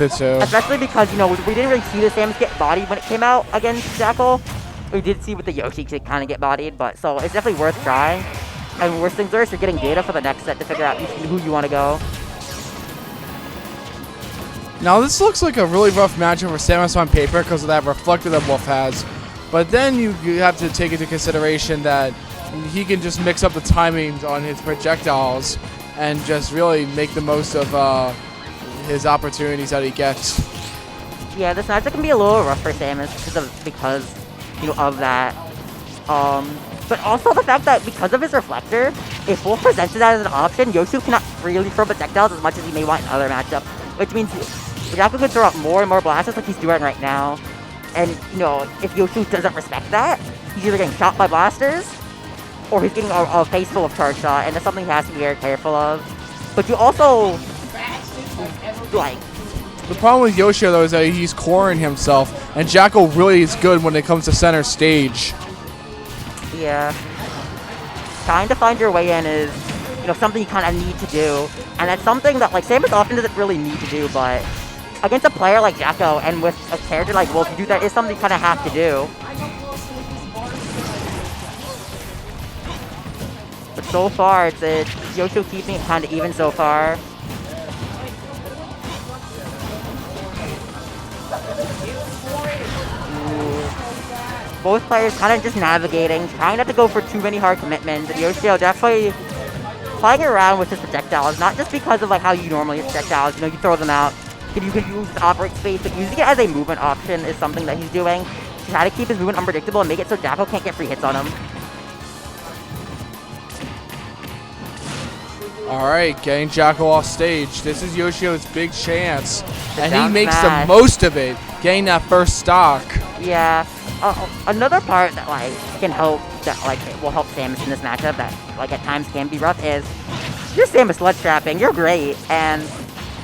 It too. Especially because, you know, we didn't really see the Samus get bodied when it came out against Jakal. We did see with the Yoshi to kind of get bodied, but so it's definitely worth trying. And worst things worse, you're getting data for the next set to figure out who you want to go. Now this looks like a really rough matchup for Samus on paper because of that reflector that Wolf has. But then you have to take into consideration that he can just mix up the timings on his projectiles and just really make the most of his opportunities that he gets. Yeah, this matchup can be a little rough for Samus because you know, of that. But also the fact that because of his reflector, if Wolf presents it as an option, Yoshi cannot freely throw projectiles as much as he may want in other matchups, which means Jakal could throw out more and more blasters like he's doing right now. And, you know, if Yoshi doesn't respect that, he's either getting shot by blasters, or he's getting a face full of charge shot, and that's something he has to be very careful of. But you also, like... The problem with Yoshi-O, though, is that he's coring himself, and Jakal really is good when it comes to center stage. Yeah. Trying to find your way in is, you know, something you kind of need to do. And that's something that, like, Samus often doesn't really need to do, but against a player like Jakal and with a character like Wolf, to do that is something you kind of have to do. But so far, it's Yoshi keeping it kind of even so far. Both players kind of just navigating, trying not to go for too many hard commitments. And Yoshi-O definitely playing around with his projectiles, not just because of like how you normally use projectiles. You know, you throw them out, you can use the operate space, but using it as a movement option is something that he's doing to try to keep his movement unpredictable and make it so Jakal can't get free hits on him. Alright, getting Jakal off stage. This is Yoshi-O's big chance. And he makes smash. the most of it, getting that first stock. Yeah. Another part that like can help, that like will help Samus in this matchup that like at times can be rough is you're Samus ledge trapping. You're great, and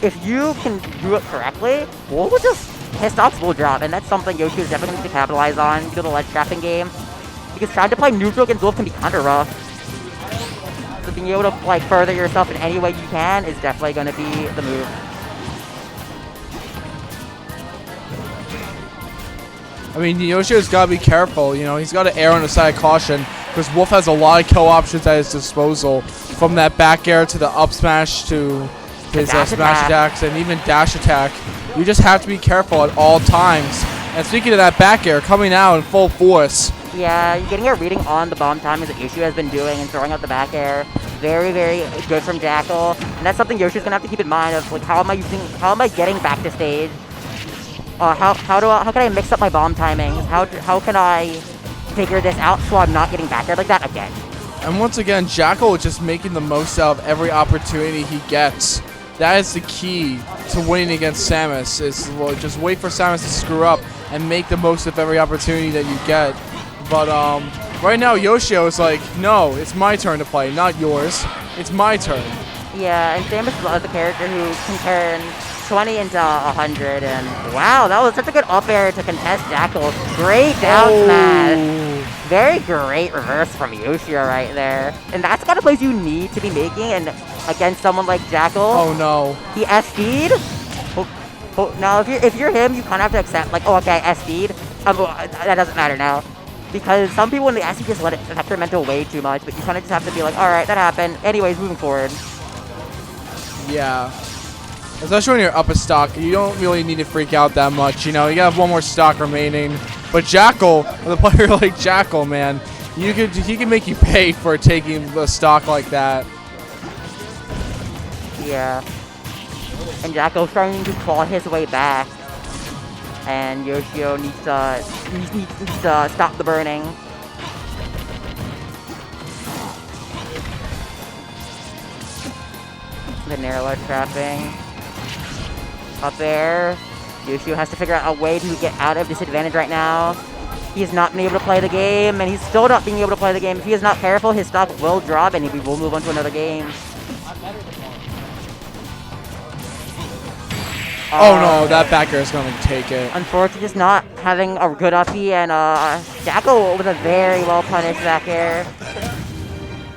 if you can do it correctly, Wolf will just his stocks will drop, and that's something Yoshi is definitely going to capitalize on due to the ledge trapping game. Because trying to play neutral against Wolf can be kind of rough. So being able to like further yourself in any way you can is definitely going to be the move. I mean, Yoshi-O's got to be careful. You know, he's got to err on the side of caution because Wolf has a lot of kill options at his disposal, from that back air to the up smash to his smash attacks and even dash attack. You just have to be careful at all times. And speaking of that back air, coming out in full force. Yeah, getting a reading on the bomb time is an issue has been doing, and throwing out the back air. Very, very good from Jakal. And that's something Yoshi's gonna have to keep in mind of like how am I getting back to stage? How can I mix up my bomb timings? How can I figure this out so I'm not getting back there like that again? And once again, Jakal just making the most out of every opportunity he gets. That is the key to winning against Samus, is just wait for Samus to screw up and make the most of every opportunity that you get. But right now, Yoshi-O is like, no, it's my turn to play, not yours. It's my turn. Yeah, and Samus is the character who can turn 20 into 100, and wow, that was such a good up air to contest Jakal. Great down smash. Very great reverse from Yoshi-O right there. And that's the kind of plays you need to be making, and against someone like Jakal. Oh no. He S-speed. Now if you're him, you kind of have to accept like, oh okay, S-speed. That doesn't matter now. Because some people when they S-speed just let it affect their mental way too much, but you kind of just have to be like, alright, that happened. Anyways, moving forward. Yeah. Especially when you're up a stock, you don't really need to freak out that much. You know, you have one more stock remaining. But Jakal, with a player like Jakal, man, he can make you pay for taking the stock like that. Yeah. And Jakal's starting to claw his way back. And Yoshi-O needs to stop the burning. The narrow ledge trapping. Up air. Yoshi-O has to figure out a way to get out of disadvantage right now. He has not been able to play the game, and he's still not being able to play the game. If he is not careful, his stock will drop, and we will move on to another game. Oh no, that back air is going to take it. Unfortunately, just not having a good uppie, and Jakal with a very well punished back air.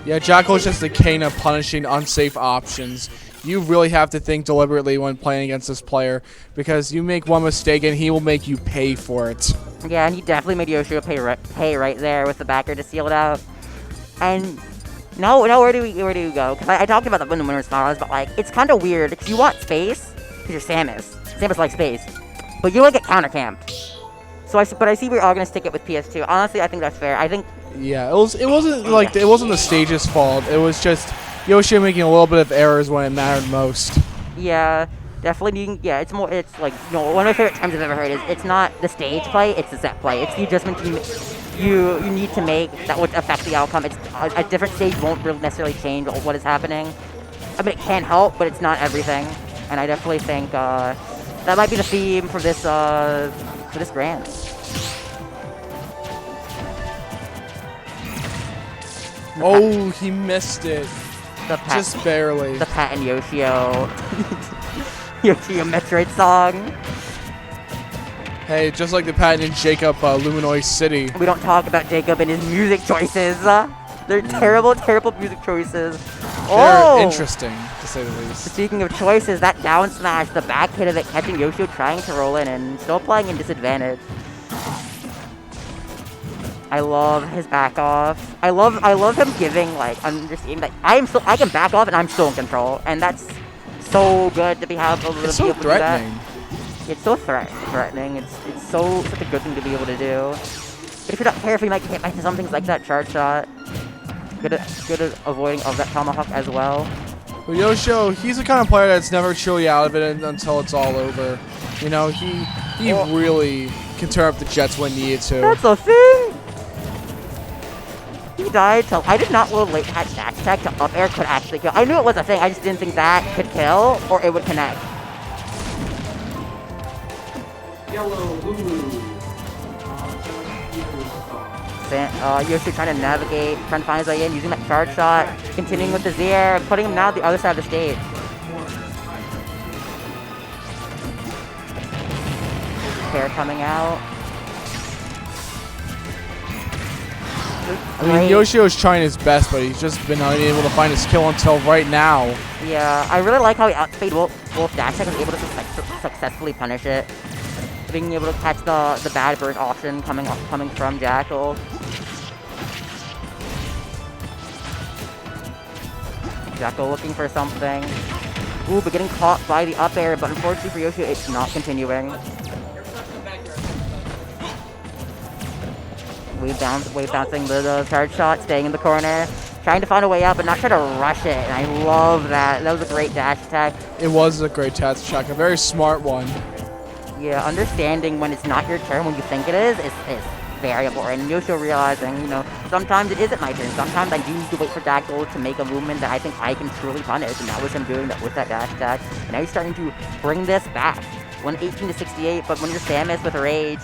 Yeah, Jakal is just the king of punishing unsafe options. you really have to think deliberately when playing against this player because you make one mistake and he will make you pay for it. Yeah, and he definitely made Yoshi-O pay right there with the backer to seal it out. And now where do we go? Because I talked about the winner's finals, but like it's kind of weird because you want space because you're Samus. Samus likes space, but you want to get counter camped. So I see we're all gonna stick it with PS2. Honestly, I think that's fair. I think. Yeah, it wasn't the stage's fault. It was just Yoshi making a little bit of errors when it mattered most. Yeah, definitely needing. Yeah, it's like one of my favorite terms I've ever heard is it's not the stage play, it's the set play. It's the adjustment you need to make that would affect the outcome. It's a different stage won't really necessarily change what is happening. I mean, it can help, but it's not everything. And I definitely think that might be the theme for this grand. Oh, he missed it. Just barely. The patent Yoshi-O. Yoshi-O Metroid song. Hey, just like the patented Jacob Luminoid City. We don't talk about Jacob and his music choices. They're terrible, terrible music choices. They're interesting, to say the least. Speaking of choices, that down smash, the back hit of it, catching Yoshi-O trying to roll in and still playing in disadvantage. I love his back off. I love him giving like understanding that I can back off and I'm still in control, and that's so good to be able to It's so threatening. It's so threatening. It's such a good thing to be able to do. But if you're not careful, you might get hit by some things like that charge shot. Good at avoiding of that tomahawk as well. Well, Yoshi-O, he's the kind of player that's never truly out of it until it's all over. You know, he really can turn up the jets when needed to. That's a thing. He died till I did not know late dash attack to up air could actually kill. I knew it was a thing, I just didn't think that could kill or it would connect. Yoshi trying to navigate, trying to find his way in, using that charge shot, continuing with the Z-air, putting him now at the other side of the stage. Hair coming out. I mean, Yoshi-O's trying his best, but he's just been unable to find his kill until right now. Yeah, I really like how he outspaced Wolf dash attack and was able to successfully punish it. Being able to catch the bad burst option coming from Jakal. Jakal looking for something. Ooh, but getting caught by the up air, but unfortunately for Yoshi, it's not continuing. Wave bouncing the charge shot, staying in the corner, trying to find a way out, but not trying to rush it. And I love that. That was a great dash attack. It was a great dash attack, a very smart one. Yeah, understanding when it's not your turn when you think it is very important. And Yoshi realizing, sometimes it isn't my turn. Sometimes I do need to wait for Jakal to make a movement that I think I can truly punish, and that was him doing that with that dash attack. And now he's starting to bring this back. 118-68, but when you're Samus with Rage,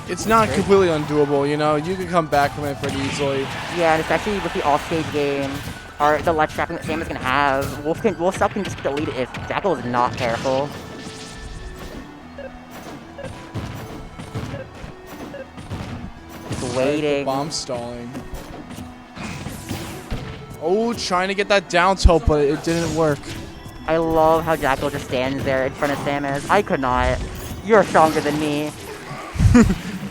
it's not completely undoable, you can come back from it pretty easily. Yeah, and especially with the off-stage game, or the ledge trapping that Samus can have, Wolf Self can just delete it if Jakal is not careful. Just waiting. Bomb stalling. Oh, trying to get that down tilt, but it didn't work. I love how Jakal just stands there in front of Samus. I could not. You're stronger than me.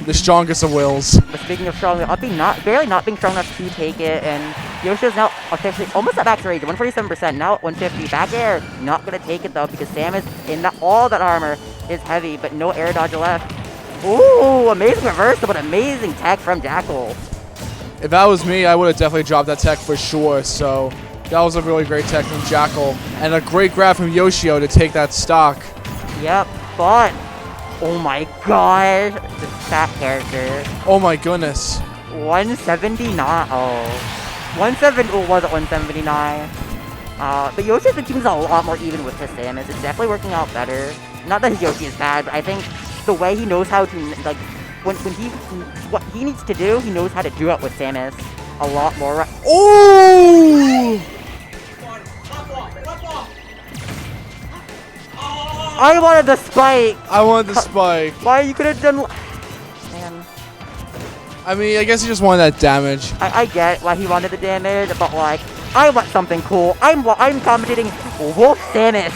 The strongest of wills. But speaking of strong, barely not being strong enough to take it, and Yoshi is now officially almost at max rage, 147%, now at 150. Back air, not gonna take it though, because Samus in all that armor is heavy, but no air dodge left. Ooh, amazing reversal, but amazing tech from Jakal. If that was me, I would have definitely dropped that tech for sure, so that was a really great tech from Jakal, and a great grab from Yoshi-O to take that stock. Yep, but oh my god, the fat character. Oh my goodness. 179. Oh. 170 was at 179. But Yoshi's been keeping a lot more even with his Samus. It's definitely working out better. Not that his Yoshi is bad, but I think the way he knows how to, like, what he needs to do, he knows how to do it with Samus a lot more. Oh! I wanted the spike! I wanted the spike. Why you could have done... Man. I mean, I guess he just wanted that damage. I get why he wanted the damage, but like, I want something cool. I'm commentating Wolf Samus.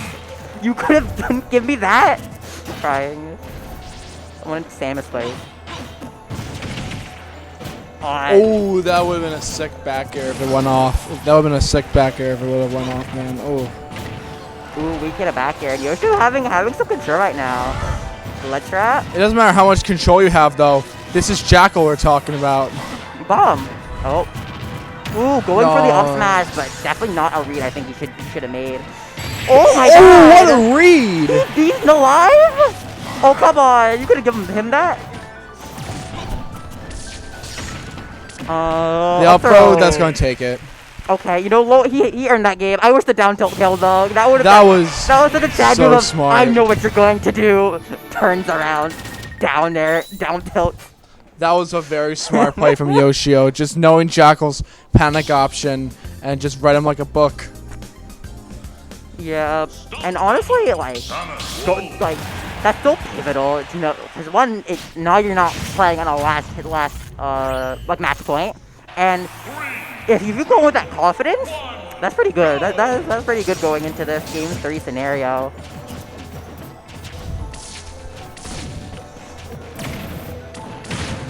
You could have given me that. I'm trying. I want Samus play. Oh, that would have been a sick back air if it went off. That would have been a sick back air if it would have went off, man. Oh. Ooh, we get a back air. Yoshi having some control right now. Let's wrap. It doesn't matter how much control you have, though. This is Jakal we're talking about. Bomb. Oh. Ooh, going for the up smash, but definitely not a read I think he should have made. Oh my god! What a read! He's alive? Oh, come on. You could have given him that? The up throw, that's going to take it. Okay, you know, he earned that game. I wish the down tilt kill, though. That was such a so of, smart. I know what you're going to do. Turns around. Down there. Down tilt. That was a very smart play from Yoshi-O. Just knowing Jakal's panic option and just read him like a book. Yeah, and honestly, like, that's so pivotal, you know, because one, now you're not playing on a last like match point, and if you go with that confidence, that's pretty good. That's pretty good going into this game 3 scenario.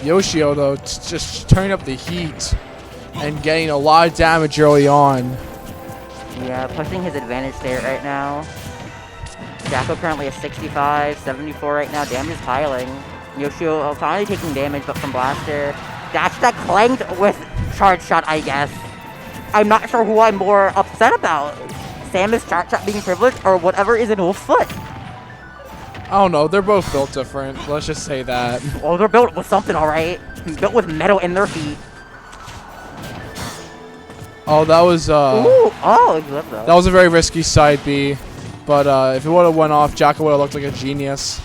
Yoshi-O though, just turning up the heat and getting a lot of damage early on. Yeah, pushing his advantage there right now. Jakal currently at 65, 74 right now. Damage is piling. Yoshi-O finally taking damage, but from Blaster. Dash that clanked with Charge Shot, I guess. I'm not sure who I'm more upset about. Samus Charge Shot being privileged, or whatever is in Wolf's foot. I don't know. They're both built different. Let's just say that. Oh, they're built with something, alright. Built with metal in their feet. Oh, that was Ooh, oh, good though. that was a very risky side B, but if it would have went off, Jakal would have looked like a genius.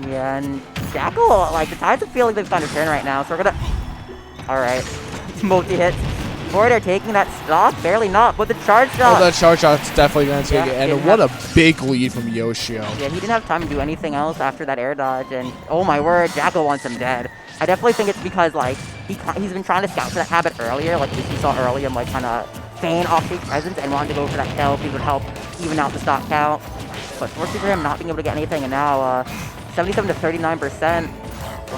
Yeah, and Jakal, like, the tides of feel like they've found a turn right now, so we're gonna... Alright. Multi-hits. Forward air taking that stock, barely not, but the charge shot. Oh, that charge shot's definitely going to take it, and what a big lead from Yoshi-O. Yeah, he didn't have time to do anything else after that air dodge, and oh my word, Jakal wants him dead. I definitely think it's because, like, he's been trying to scout for that habit earlier, like we saw earlier, like, kind of feign off-stage presence and wanted to go for that kill if he would help even out the stock count. But fortunately for him, not being able to get anything, and now 77 to 39%.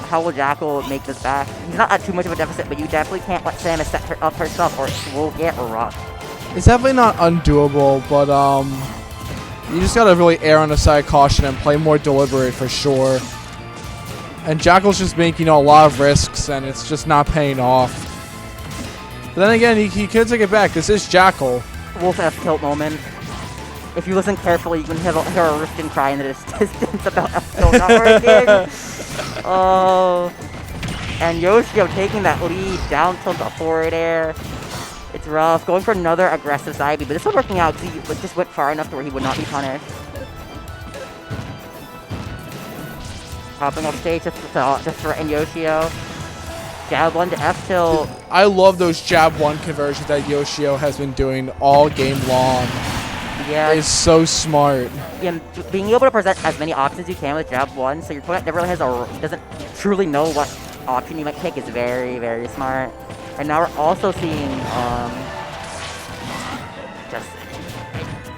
How will Jakal make this back? He's not at too much of a deficit, but you definitely can't let Samus set her up herself or it will get rough. It's definitely not undoable, but you just gotta really err on the side of caution and play more deliberate for sure. And Jakal's just making a lot of risks, and it's just not paying off. But then again, he could take it back. This is Jakal. Wolf F-tilt moment. If you listen carefully, you can hear a Riften cry in the distance about F-tilt not working. Oh. And Yoshi-O taking that lead down tilt the forward air. It's rough. Going for another aggressive side B, but this one working out because he just went far enough to where he would not be punished. Hopping off stage just to threaten Yoshi-O. Jab 1 to F tilt. I love those jab 1 conversions that Yoshi-O has been doing all game long. Yeah. It's so smart. Yeah, being able to present as many options as you can with jab 1, so your opponent never really doesn't truly know what option you might take is very, very smart. And now we're also seeing just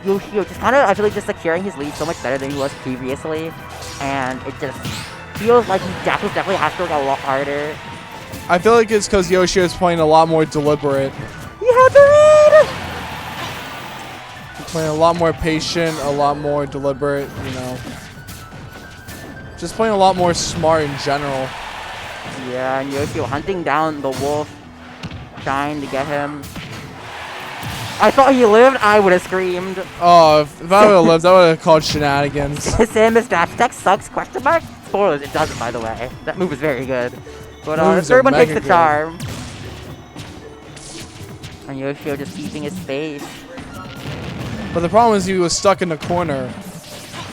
Yoshi-O just kind of, I feel like, just securing his lead so much better than he was previously, and it just feels like Jakal definitely has to work a lot harder. I feel like it's because Yoshi-O is playing a lot more deliberate. He had the lead! He's playing a lot more patient, a lot more deliberate, you know. Just playing a lot more smart in general. Yeah, and Yoshi-O hunting down the wolf, trying to get him. I thought he lived, I would have screamed. Oh, if I would have lived, I would have called shenanigans. Samus dash tech sucks, question mark? Spoilers, it doesn't, by the way. That move is very good. But the third one takes the charm. And Yoshi-O just keeping his space. But the problem is he was stuck in the corner.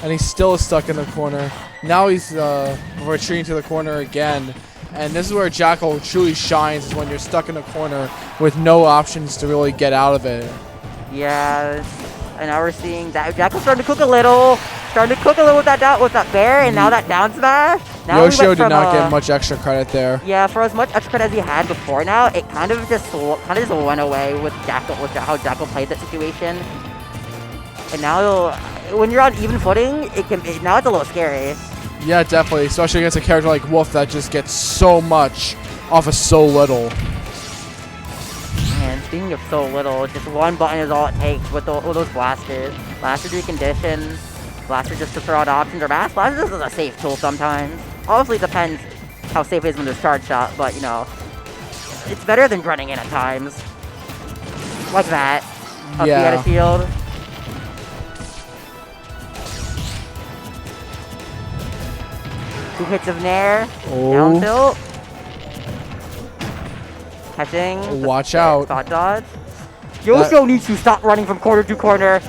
And he's still stuck in the corner. Now he's retreating to the corner again. And this is where Jakal truly shines, is when you're stuck in a corner with no options to really get out of it. Yeah, and now we're seeing Jakal starting to cook a little. Starting to cook a little with that bear, and now that down smash. Now we Yoshi-O went did from, not get much extra credit there. Yeah, for as much extra credit as he had before now, it kind of just went away with Jakal, with how Jakal played that situation. And now, when you're on even footing, now it's a little scary. Yeah, definitely, especially against a character like Wolf that just gets so much off of so little. And speaking of so little, just one button is all it takes with those blasters. Blaster recondition, blaster just to throw out options, or mass blaster is a safe tool sometimes. Obviously, it depends how safe it is when there's charge shot, but you know, it's better than running in at times. Like that. Up Yeah. the shield. Two hits of Nair. Oh. Down tilt. Catching. Watch out. Spot dodge. Yoshi-O needs to stop running from corner to corner.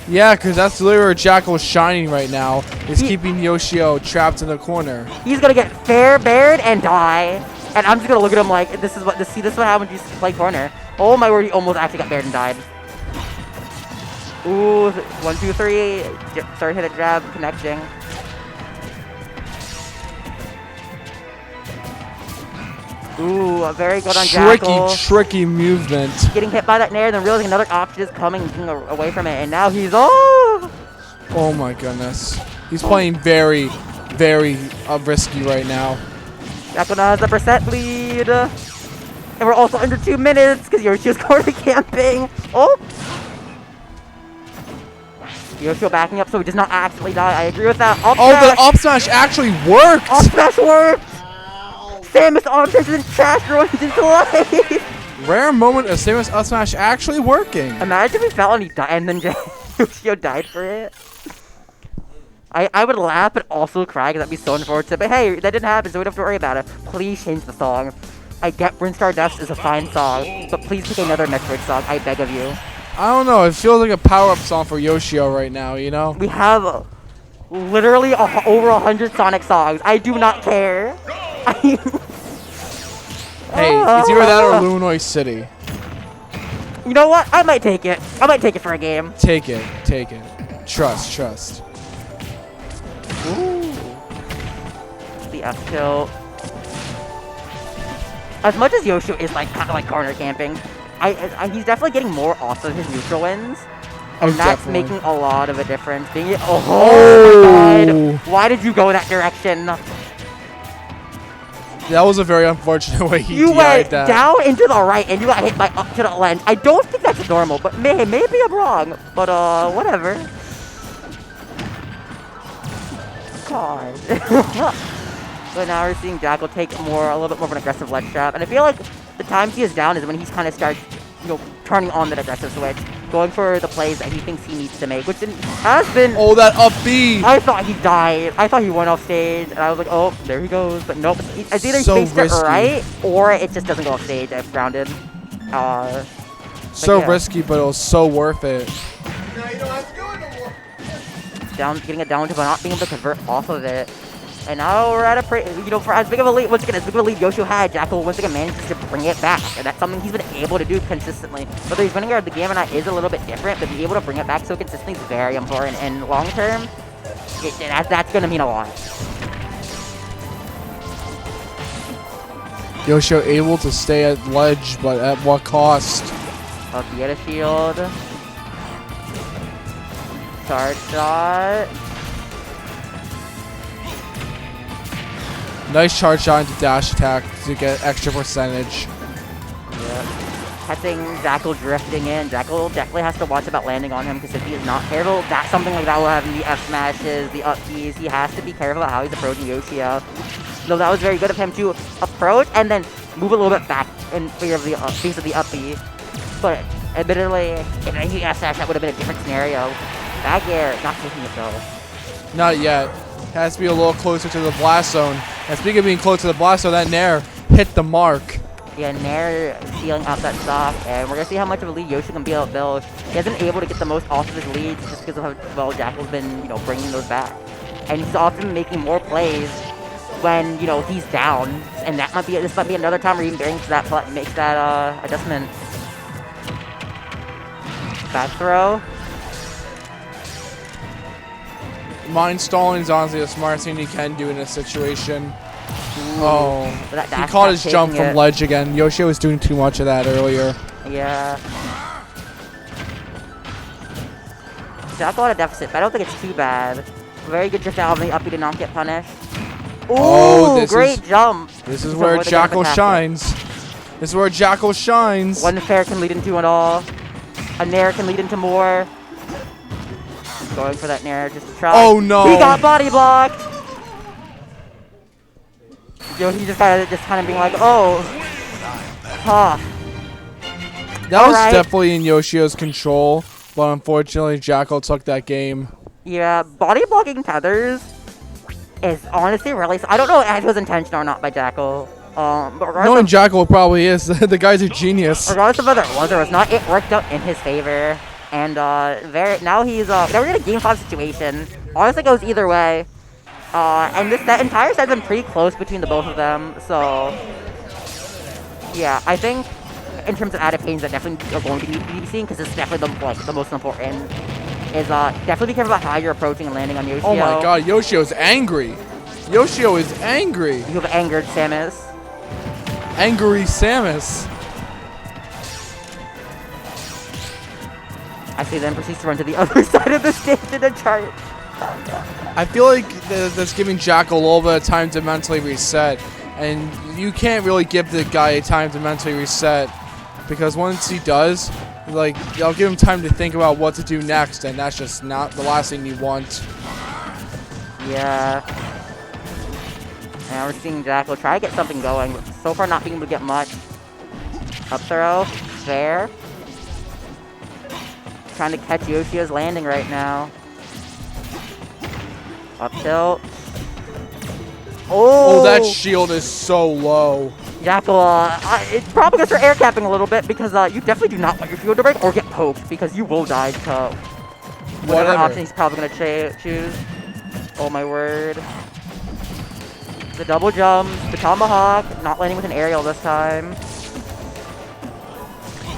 Yeah, because that's literally where Jakal's shining right now, is keeping Yoshi-O trapped in the corner. He's gonna get fair bared and die. And I'm just gonna look at him like, this is what happens when you play corner. Oh my word, he almost actually got bared and died. Ooh, 1, 2, 3. Third hit a jab, connecting. Ooh, very good on Jakal. Tricky movement. Getting hit by that Nair, then realizing another option is coming away from it, and now he's oh my goodness. He's playing very, very risky right now. Jakal now has the percent lead. And we're also under 2 minutes because Yoshi-O's corner camping. Oh! Yoshi-O backing up so he does not accidentally die. I agree with that. Up the up smash actually worked! Up smash worked! Samus options and trash runs into life! Rare moment of Samus up smash actually working. Imagine if he fell and he died and then Yoshi-O died for it. I would laugh but also cry because that'd be so unfortunate. But hey, that didn't happen, so we don't have to worry about it. Please change the song. I get Brinstar Dust is a fine song, but please pick another Metroid song, I beg of you. I don't know, it feels like a power-up song for Yoshi-O right now, you know? We have literally over 100 Sonic songs. I do not care. Hey, it's either that or Luminoid City. You know what? I might take it. I might take it for a game. Take it. Trust. Ooh. The F tilt. As much as Yoshi is like kind of like corner camping, he's definitely getting more off of his neutral wins. And that's making a lot of a difference. Oh my god. Why did you go that direction? That was a very unfortunate way he You went that. down into the right and you got hit by up to the lens. I don't think that's normal, but maybe I'm wrong. But whatever. God. So now we're seeing Jakal take a little bit more of an aggressive ledge trap, and I feel like the times he is down is when he kind of starts, turning on that aggressive switch, going for the plays that he thinks he needs to make, which has been. Oh, that up B! I thought he died. I thought he went off stage, and I was like, oh, there he goes. But nope, it's either he faced it right or it just doesn't go off stage. I've grounded. So risky, but it was so worth it. Getting it down to but not being able to convert off of it. And now we're at a for as big of a lead, once again, as big of a lead Yoshi had, Jakal once again manages to bring it back. And that's something he's been able to do consistently. Whether he's winning or the game or not is a little bit different, but being able to bring it back so consistently is very important. And long term, that's going to mean a lot. Yoshi-O able to stay at ledge, but at what cost? Up the shield. Charge shot. Nice charge shot into dash attack to get extra percentage. Yep. Catching Jakal drifting in. Jakal definitely has to watch about landing on him because if he is not careful, that's something like that will have the F smashes, the up Bs. He has to be careful about how he's approaching Yoshi-O. So that was very good of him to approach and then move a little bit back in fear of the face of the up B. But admittedly, if he F smash, that would have been a different scenario. Back air, not taking it though. Not yet. Has to be a little closer to the blast zone. And speaking of being close to the blast zone, that Nair hit the mark. Yeah, Nair sealing out that stock, and we're going to see how much of a lead Yoshi can be able to build. He hasn't been able to get the most off of his leads just because of how well Jakal's been, bringing those back. And he's often making more plays when, he's down. And this might be another time where he makes that adjustment. Back throw. Mind stalling is honestly the smartest thing you can do in this situation. Oh, he caught his jump from ledge again. Yoshi was doing too much of that earlier. Yeah. Jakal at a deficit, but I don't think it's too bad. Very good just out of the uppy to not get punished. Ooh, great jump. This is where Jakal shines. This is where Jakal shines. One fair can lead into it all. A nair can lead into more. Going for that nair just to try. Oh no! He got body blocked. Yoshi just kind of being like, oh, huh. That was definitely in Yoshi-O's control, but unfortunately Jakal took that game. Yeah, body blocking tethers is honestly really. I don't know if it was intentional or not by Jakal. But knowing Jakal probably is. The guy's a genius. Regardless of whether it was or was not, it worked out in his favor. And now he's now we're in a game 5 situation. Honestly, it goes either way. And that entire set's been pretty close between the both of them. So yeah, I think in terms of adaptations that definitely are going to need to be seen, because it's definitely the most important. Is definitely be careful about how you're approaching and landing on Yoshi-O. Oh my god, Yoshi-O's angry. Yoshi-O is angry. You have angered Samus. Angry Samus. I see then proceeds to run to the other side of the stage in a charge. I feel like that's giving Jakal a little bit of time to mentally reset. And you can't really give the guy time to mentally reset, because once he does, like, I'll give him time to think about what to do next, and that's just not the last thing you want. Yeah. Now we're seeing Jakal try to get something going, but so far not being able to get much. Up throw, fair. Trying to catch Yoshi-O's landing right now. Up tilt. Oh, that shield is so low. Jakal, it's probably because you're air capping a little bit, because you definitely do not want your shield to break or get poked, because you will die to whatever option he's probably going to choose. Oh my word. The double jump, the tomahawk, not landing with an aerial this time.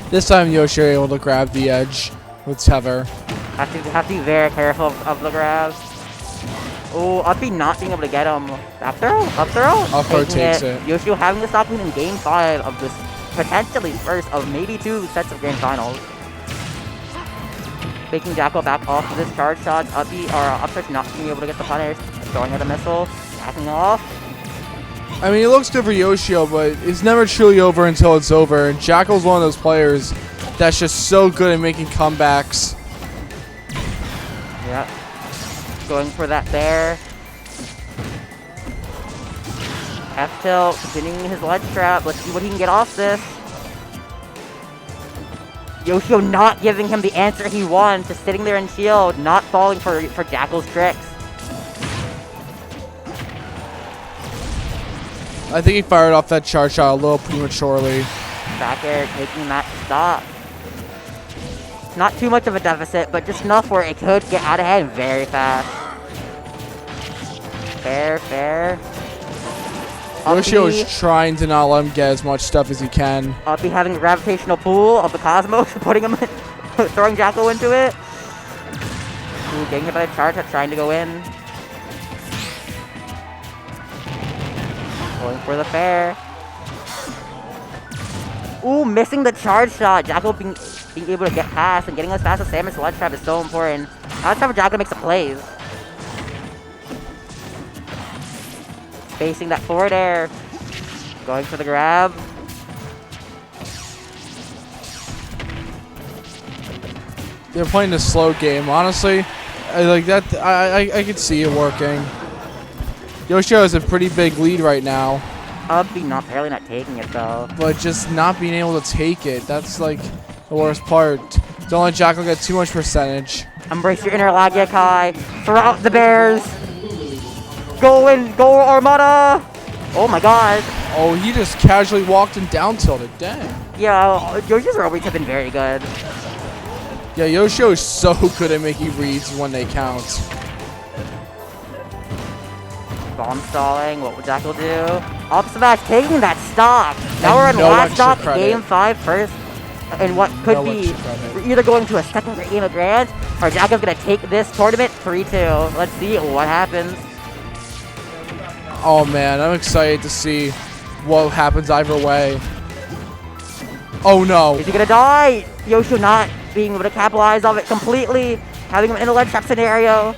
This time Yoshi able to grab the edge with tether. Have to be very careful of the grabs. Oh, uppy not being able to get him. Up throw? Up throw? Up throw takes it. Yoshi-O having to stop him in game 5 of this potentially first of maybe 2 sets of grand finals. Making Jakal back off of this charge shot. Uppy or upstairs not being able to get the punish. Throwing out a missile. Backing off. I mean, it looks good for Yoshi-O, but it's never truly over until it's over. And Jakal's one of those players that's just so good at making comebacks. Yep. Going for that bear. F tilt, continuing his ledge trap. Let's see what he can get off this. Yoshi-O not giving him the answer he wants, just sitting there in shield, not falling for Jakal's tricks. I think he fired off that charge shot a little prematurely. Back air taking that stop. Not too much of a deficit, but just enough where it could get out of hand very fast. Fair, fair. Yoshi-O is trying to not let him get as much stuff as he can. Uppy having a gravitational pull of the Cosmos, putting him in, throwing Jakal into it. Ooh, getting hit by the charge, trying to go in. Going for the fair. Ooh, missing the charge shot. Jakal being able to get past and getting as fast as Samus ledge trap is so important. Now it's time for Jakal to make some plays. Facing that forward air. Going for the grab. They're playing a slow game. Honestly, I could see it working. Yoshi-O has a pretty big lead right now. Uppy barely not taking it though. But just not being able to take it, that's like the worst part. Don't let Jakal get too much percentage. Embrace your inner lag, Kai. Throw out the Bairs. Go in, go Armada. Oh my god. Oh, he just casually walked and down tilted. Dang. Yeah, Yoshi's always have been very good. Yeah, Yoshi-O is so good at making reads when they count. Bomb stalling, what would Jakal do? Up smash, taking that stock. Now we're in last stock, game 5 first. in what could No be electric we're either going to a second game of Grand, or Jakal's gonna take this tournament 3-2. Let's see what happens. Oh man, I'm excited to see what happens either way. Oh no. Is he gonna die? Yoshi not being able to capitalize on it completely, having him in a ledge trap scenario.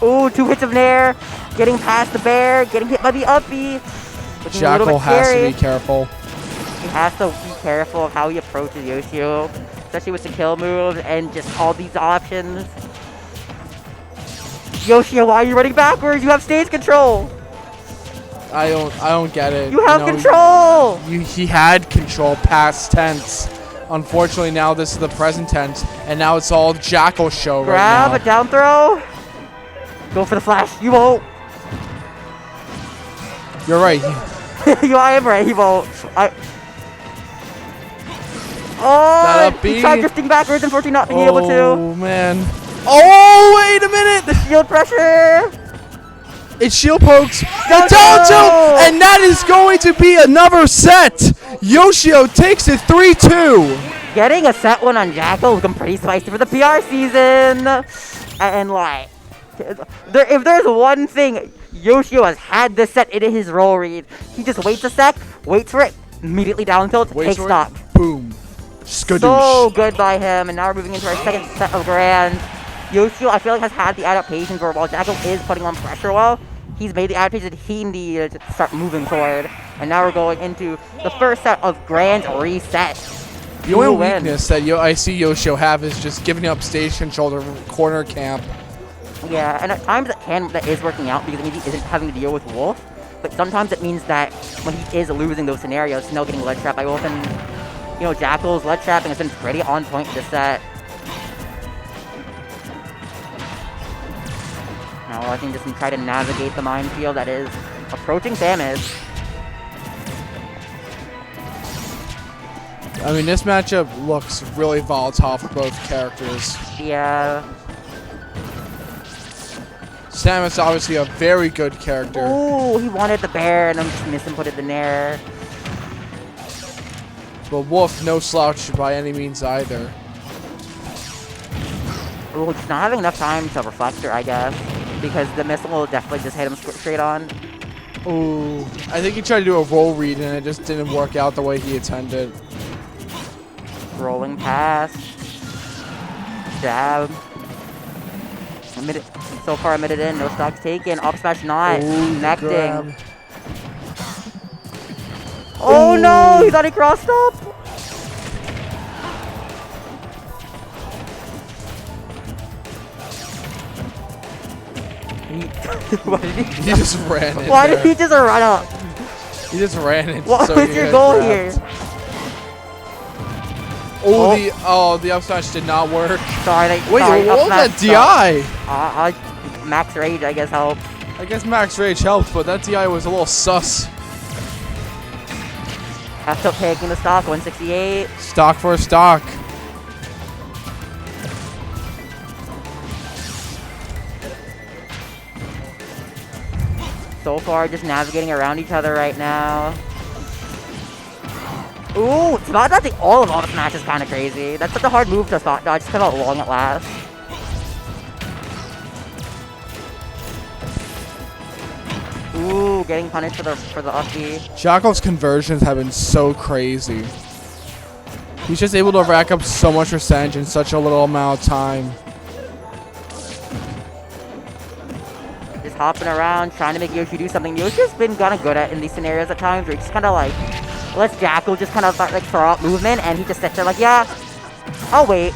Ooh, 2 hits of Nair, getting past the bear, getting hit by the uppy. Jakal has to be careful. He has to be careful of how he approaches Yoshi-O, especially with the kill moves and just all these options. Yoshi-O, why are you running backwards? You have stage control. I don't get it. You have control. He had control past tense. Unfortunately, now this is the present tense, and now it's all Jakal's show right now. Grab a down throw. Go for the flash. You won't. You're right. I am right. He won't. He tried drifting backwards, unfortunately not being able to. Oh man. Oh wait a minute. The shield pressure. It's shield pokes. Down two, and that is going to be another set. Yoshi-O takes it 3-2. Getting a set one on Jakal has been pretty spicy for the PR season. And like, if there's one thing Yoshi-O has had this set in his roll read, he just waits a sec, waits for it, immediately down tilt, takes stock. Boom. So good by him, and now we're moving into our second set of Grand. Yoshi-O, I feel like, has had the adaptation for while Jakal is putting on pressure well, he's made the adaptation that he needed to start moving forward. And now we're going into the first set of Grand Reset. The only weakness that I see Yoshi-O have is just giving up stage control to corner camp. Yeah, and at times that is working out because maybe he isn't having to deal with Wolf, but sometimes it means that when he is losing those scenarios, he's now getting ledge trapped by Wolf, and Jakal's ledge trapping has been pretty on point this set. Now I can just try to navigate the minefield that is approaching Samus. I mean, this matchup looks really volatile for both characters. Yeah. Samus obviously a very good character. Ooh, he wanted the bear and I'm just misinputted the Nair. But Wolf, no slouch by any means either. Ooh, just not having enough time to reflector, I guess. Because the missile will definitely just hit him straight on. Ooh, I think he tried to do a roll read and it just didn't work out the way he intended. Rolling pass. Jab. So far, admitted in, no stocks taken. Up smash not connecting. Grab. Oh no, he thought he crossed up. Why did he just ran in. Why did he just run up? He just ran in. What was your goal here? Oh, the up smash did not work. Sorry, what was that DI? Max Rage, I guess, helped. I guess Max Rage helped, but that DI was a little sus. After taking the stock, 168. Stock for a stock. So far, just navigating around each other right now. Ooh, spot dodging all of the smash is kind of crazy. That's such a hard move to spot dodge. Just come out long at last. Ooh, getting punished for the uppy. Jakal's conversions have been so crazy. He's just able to rack up so much percentage in such a little amount of time. Just hopping around, trying to make Yoshi do something Yoshi's been kind of good at in these scenarios at times, where he just kind of like lets Jakal just kind of like throw out movement, and he just sits there like, yeah, I'll wait.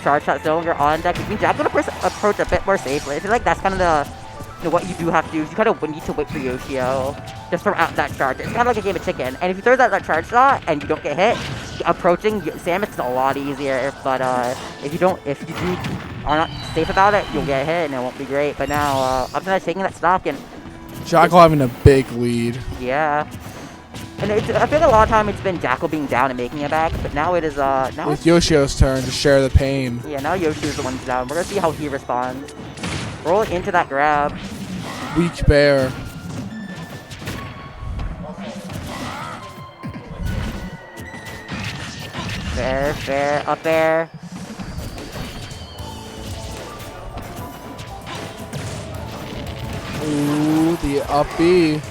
Charge shot cylinder on deck. I mean, Jakal approach a bit more safely. I feel like that's kind of the what you do have to do is you kind of need to wait for Yoshi-O just throw out that charge. It's kind of like a game of chicken. And if he throws out that charge shot and you don't get hit, approaching Samus is a lot easier. But if you do are not safe about it, you'll get hit and it won't be great. But now I'm taking that stock and Jakal having a big lead. Yeah. And I feel like a lot of time it's been Jakal being down and making it back, but now it is now It's Yoshi-O's turn to share the pain. yeah, now Yoshi's the one who's down. We're gonna see how he responds. Roll into that grab. Weak bear. Fair, up air. Ooh, the up B.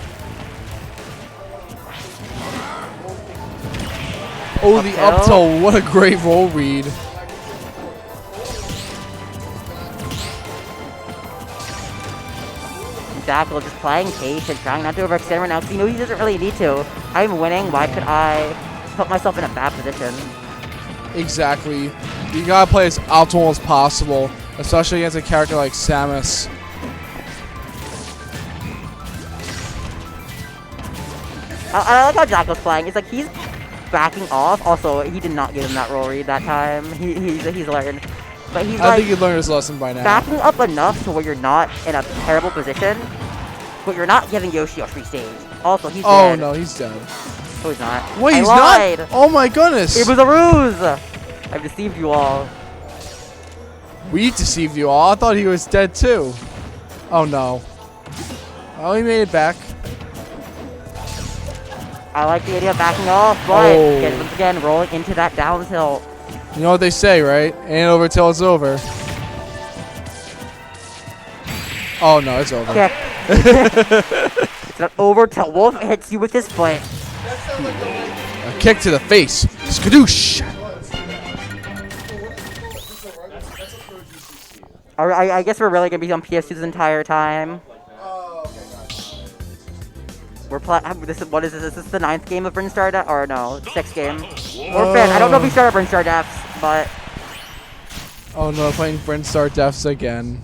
Oh, the up tilt. What a great roll read. Jakal just playing patient, trying not to overextend right now because he knows he doesn't really need to. I'm winning, why could I put myself in a bad position? Exactly. You gotta play as optimal as possible, especially against a character like Samus. I like how Jakal's playing. It's like he's backing off. Also, he did not give him that roll read that time. He's learned. But he's I like think he learned his lesson by now. backing up enough to where you're not in a terrible position, but you're not giving Yoshi a free stage. Also, he's Oh dead. no, he's dead. No, he's not. Wait, I he's lied. not? Oh my goodness! It was a ruse! I've deceived you all. We deceived you all. I thought he was dead too. Oh no. Oh, he made it back. I like the idea of backing off, but Oh. once again, rolling into that down tilt. You know what they say, right? Ain't over till it's over. Oh no, it's over. Kick. It's not over till Wolf hits you with his foot. A kick to the face. Skadoosh! I guess we're really gonna be on PS2 this entire time. We're playing. What is this? Is this the 9th game of Brrrr Star Depths? Or no, 6th game? Or 5th. I don't know if we started Brrrr Star Depths, but Oh no, playing Brrrr Star Depths again.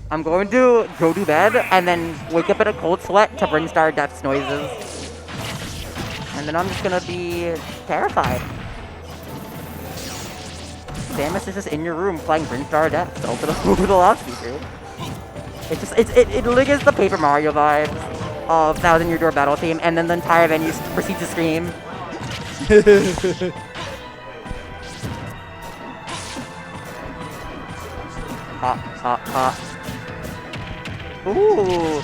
I'm going to go to bed and then wake up in a cold sweat to Brrrr Star Depths noises. And then I'm just gonna be terrified. Samus is just in your room playing Brrrr Star Depths over the loudspeaker. It literally gives the Paper Mario vibes of 1,000 Year Door Battle theme, and then the entire venue proceeds to scream. Ooh.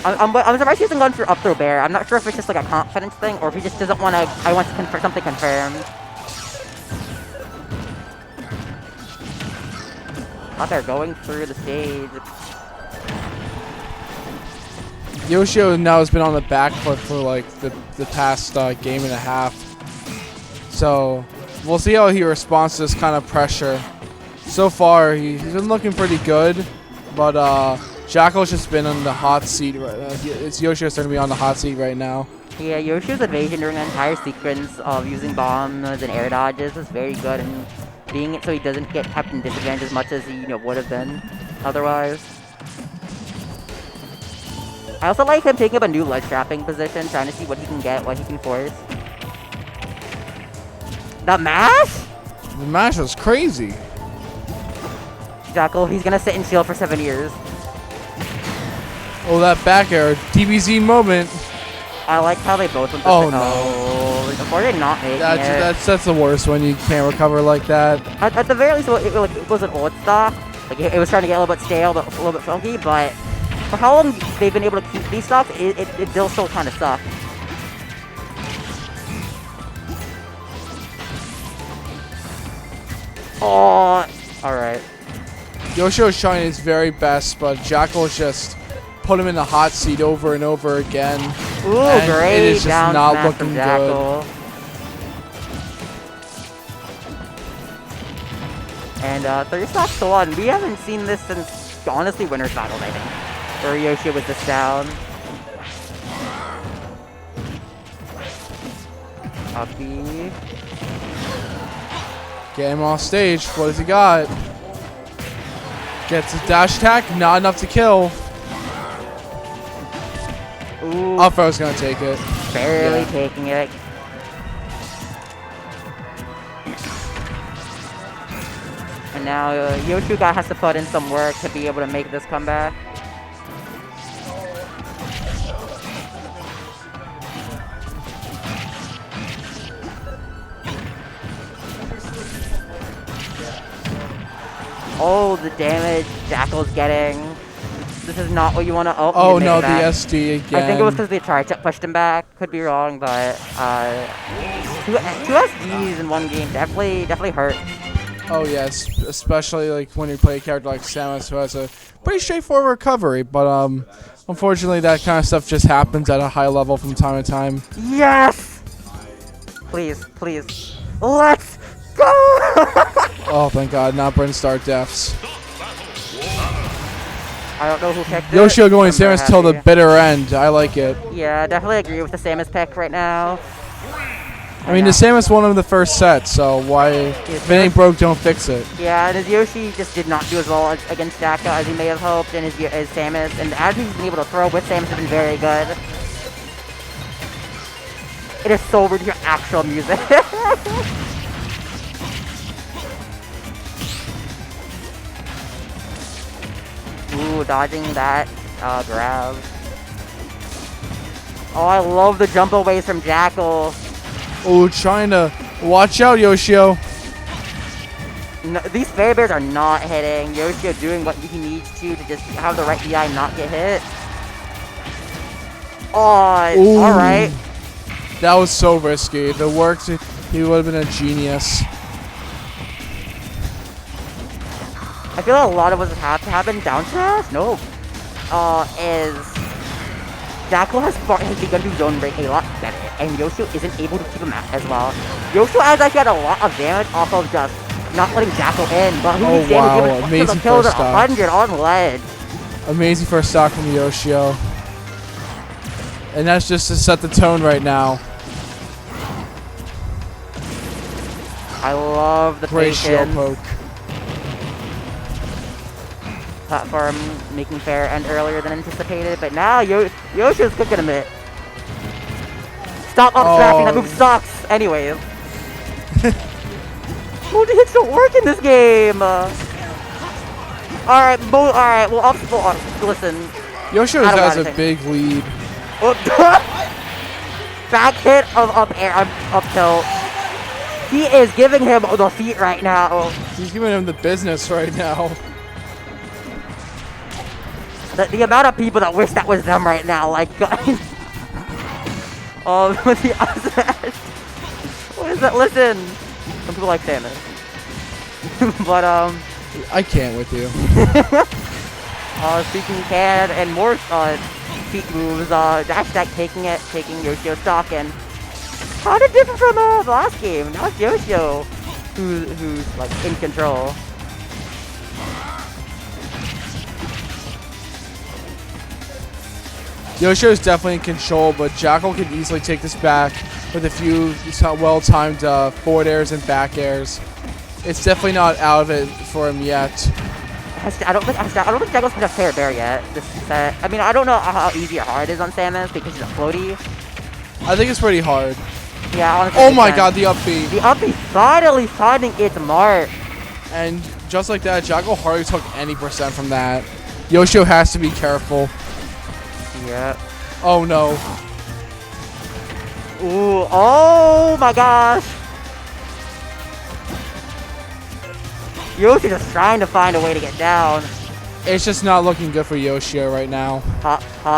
I'm surprised he hasn't gone for up throw bear. I'm not sure if it's just like a confidence thing, or if he just doesn't want to. I want to confirm something confirmed. Thought they're going through the stage. Yoshi-O now has been on the back foot for like the past game and a half. So we'll see how he responds to this kind of pressure. So far, he's been looking pretty good, but Jakal's just been on the hot seat. It's Yoshi-O's turn to be on the hot seat right now. Yeah, Yoshi's evasion during the entire sequence of using bombs and air dodges is very good, and being it so he doesn't get kept in disadvantage as much as he would have been otherwise. I also like him taking up a new ledge trapping position, trying to see what he can get, what he can force. The mash? The mash was crazy. Jakal, he's gonna sit and shield for 7 years. Oh, that back air, DBZ moment. I like how they both went Oh, no. Oh, before they not making That's the worst when you can't recover like that. At the very least, it was an old stock. Like it was starting to get a little bit stale, but a little bit funky. But for how long they've been able to keep these stocks, it still kind of sucks. Oh, all right. Yoshi-O's trying his very best, but Jakal's just put him in the hot seat over and over again. Ooh, and great it is just down not smash looking from good. Jakal. And 3 stocks to 1. We haven't seen this since, honestly, Winner's Battle, I think, where Yoshi was this down. Uppy. Get him off stage. What has he got? Gets a dash attack. Not enough to kill. Ooh, Up throw's gonna take it. barely Yeah. taking it. And now Yoshi-Ga has to put in some work to be able to make this comeback. Oh, the damage Jakal's getting. This is not what you want to. Oh, Oh he didn't no, make the it SD back. again. I think it was because the charge up pushed him back. Could be wrong, but two SDs in one game definitely hurt. Oh yes, especially like when you play a character like Samus who has a pretty straightforward recovery, but unfortunately that kind of stuff just happens at a high level from time to time. Yes! Please, please. Let's go! Oh thank God, not Brinstar deaths. I don't know who picked it. Yoshi-O going I'm very Samus till the happy. bitter end. I like it. Yeah, definitely agree with the Samus pick right now. I mean, the Samus won him the first set, so why? If it ain't broke, don't fix it. Yeah, and his Yoshi just did not do as well against Jakal as he may have hoped, and his Samus, and as he's been able to throw with Samus has been very good. It is so weird to hear actual music. Ooh, dodging that grab. Oh, I love the jump aways from Jakal. Oh, trying to watch out, Yoshi-O. No, these fairy bears are not hitting. Yoshi-O doing what he needs to just have the right DI and not get hit. Oh, alright. That was so risky. If it worked, he would have been a genius. I feel like a lot of what has to happen down smash? No. Is Jakal has begun to zone break a lot better, and Yoshi-O isn't able to keep him out as well. Yoshi-O has actually had a lot of damage off of just not letting Jakal in, but who needs damage given amazing the kills at first stock. 100 on ledge. Amazing first stock from Yoshi-O. And that's just to set the tone right now. I love the Great shield patience. poke. Platform making fair end earlier than anticipated, but now Yoshi-O's cooking a bit. Stop up smashing, that move sucks! Anyways. Multi-hits don't work in this game! Alright, well, listen. Yoshi-O I don't has gotta a big lead. Oh, back hit of up air, up tilt. He is giving him the feet right now. He's giving him the business right now. The amount of people that wish that was them right now, like, guys. With the what is that? Listen, some people like Samus, but I can't with you. speaking can and more feet moves. Dash attack taking Yoshi-O stock, and kind of different from the last game. Now it's Yoshi-O who's like in control. Yoshi-O is definitely in control, but Jakal can easily take this back with a few well-timed forward airs and back airs. It's definitely not out of it for him yet. I don't think Jakal's hit a fair bear yet this set. I mean, I don't know how easy or hard it is on Samus because he's a floaty. I think it's pretty hard. Yeah, honestly. Oh my God, the up B. The up B finally finding its mark. And just like that, Jakal hardly took any percent from that. Yoshi-O has to be careful. Yep. Oh no. Ooh, oh my gosh. Yoshi just trying to find a way to get down. It's just not looking good for Yoshi-O right now.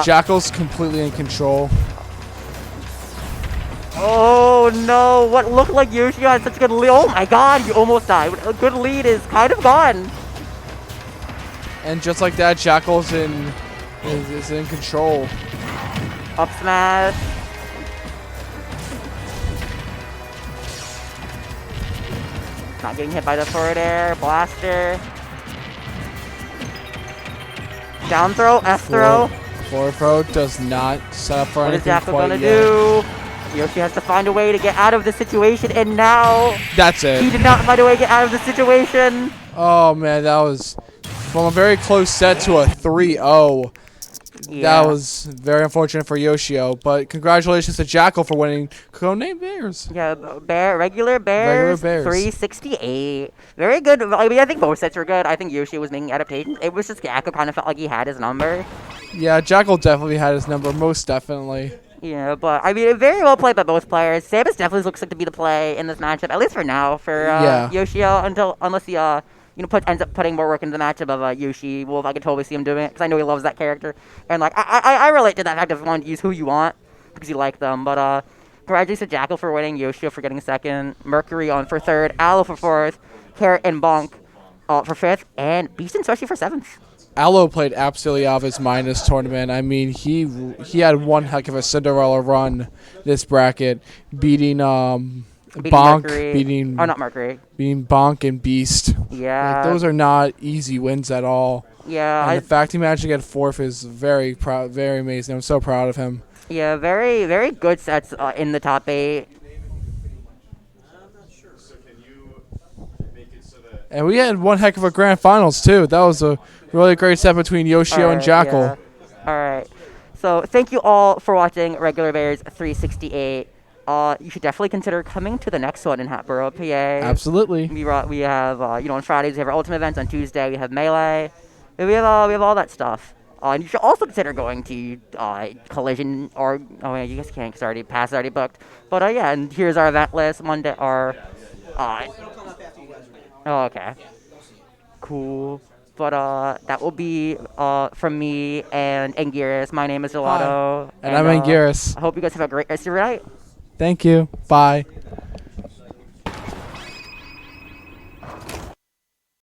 Jakal's completely in control. Oh no, what looked like Yoshi-O had such a good lead. Oh my God, you almost died. A good lead is kind of gone. And just like that, Jakal's is in control. Up smash. Not getting hit by the forward air. Blaster. Down throw. F throw. Forward throw does not set up for What is anything Jakal quite gonna yet. do? Yoshi has to find a way to get out of this situation, and now That's it. he did not find a way to get out of the situation. Oh man, that was from a very close set to a 3-0. Yeah. That was very unfortunate for Yoshi-O, but congratulations to Jakal for winning Codename Bairs. Yeah, regular Bairs, 368. Very good. I mean, I think both sets were good. I think Yoshi was making adaptations. It was just Jakal kind of felt like he had his number. Yeah, Jakal definitely had his number, most definitely. Yeah, but I mean, very well played by both players. Samus definitely looks like to be the play in this matchup, at least for now, for Yoshi-O, unless he ends up putting more work into the matchup of Yoshi Wolf. I could totally see him doing it because I know he loves that character, and like I relate to that fact of wanting to use who you want because you like them. But congratulations to Jakal for winning, Yoshi-O for getting second, Mercury on for third, Aloe for fourth, Carrot and Bonk for fifth, and Beast and Sushi for seventh. Aloe played absolutely out of his mind this tournament. I mean, he had one heck of a Cinderella run this bracket, beating Bonk, Mercury. Not Mercury. beating Bonk and Beast. Yeah. Like, those are not easy wins at all. Yeah. And the fact he managed to get fourth is very proud, very amazing. I'm so proud of him. Yeah, very, very good sets in the top 8. And we had one heck of a grand finals, too. That was a really great set between Yoshi-O and Jakal. Yeah. All right. So thank you all for watching Regular Bairs 368. You should definitely consider coming to the next one in Hatboro, PA. Absolutely. We have, on Fridays we have our Ultimate events. On Tuesday we have Melee. We have all that stuff. And you should also consider going to Collision or you guys can't because already pass already booked. But yeah, and here's our event list. Monday okay. Cool. But that will be from me and Anguirus. My name is Gelato. And I'm Anguirus. I hope you guys have a great rest of your night. Thank you. Bye.